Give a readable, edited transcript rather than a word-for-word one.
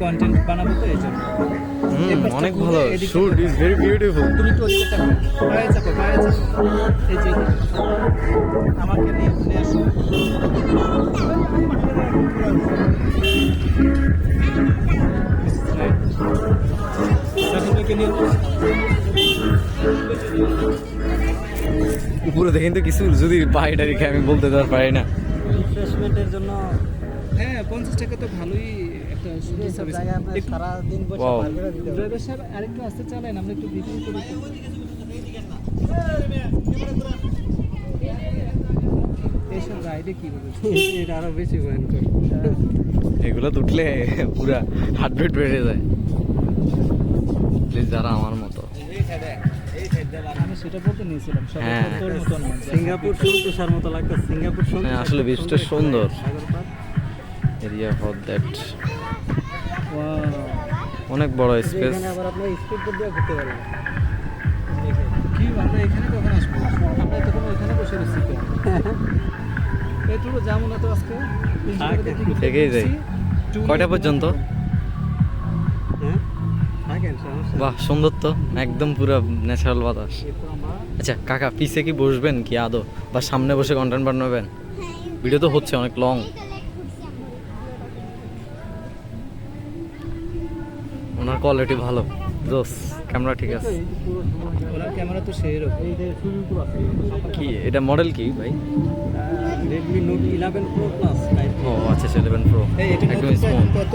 Content বানাবো তো এই জন্য। অনেক ভালো শুট ইজ ভেরি বিউটিফুল। তুমি একটু ওদিকে চাপো, পায়ে চাপো, পায়ে চাপো। এই যে আমাকে নিয়ে আসো। রাহুলকে নিয়ে উপরে দেখেন তো কিছু যদি পাহাড়টা রেখে আমি বলতে তো আর পারি না। রিফ্রেশমেন্টের জন্য হ্যাঁ 50 টাকা তো ভালোই একটা সুযোগ এইসব হবে। জায়গায় আপনার একটু সারাদিন বসে Wow. পার করে দিতে হবে। ড্রাইভার সাহেব আরেকটু আস্তে চালান, আমরা একটু ভিডিও করি। এইসব রাইডে কি বলবো, এটা আরো বেশি ভয়ঙ্কর। এগুলো উঠলে পুরা হার্ট রেট বেড়ে যায়। প্লিজ যারা আমার মতো। আমি সেটা বলতে নিয়েছিলাম সবাই হ্যাঁ। তো তোর মতো নয়। সিঙ্গাপুর তুষার মতো লাগতো। সিঙ্গাপুর হ্যাঁ, আসলে beachটা সুন্দর। সাগর পার। এরিয়া ফর দ্যাট ওয়াও, অনেক বড় স্পেস। এখানে আবার আপনার স্পিড বোট দিয়ে ঘুরতে পারবেন। কি আমরা এখানে কখন আসবো? আমরা তখন ওইখানে বসে রয়েছি তো। একটু যাবো না তো আজকে? থেকেই যাই। কয়টা পর্যন্ত? হ্যাঁ থাকেন, সমস্যা নেই। বাহ সুন্দর তো, একদম পুরো ন্যাচারাল বাতাস। এরপর আমরা আচ্ছা কাকা, পিছে কি বসবেন কি আদৌ, বা সামনে বসে কন্টেন্ট বানাবেন? ভিডিও তো হচ্ছে অনেক লং। ওনার কোয়ালিটি ভালো, জোস, ক্যামেরা ঠিক আছে। এই যে পুরো সময় ওনার ক্যামেরা তো সেই রকম। এই যে সুইমিং পুল আছে। কি এটা মডেল কি ভাই? Redmi Note 11 Pro Plus type. ও আচ্ছা 11 প্রো, এই এটা একদম নতুন স্মুথ। কত?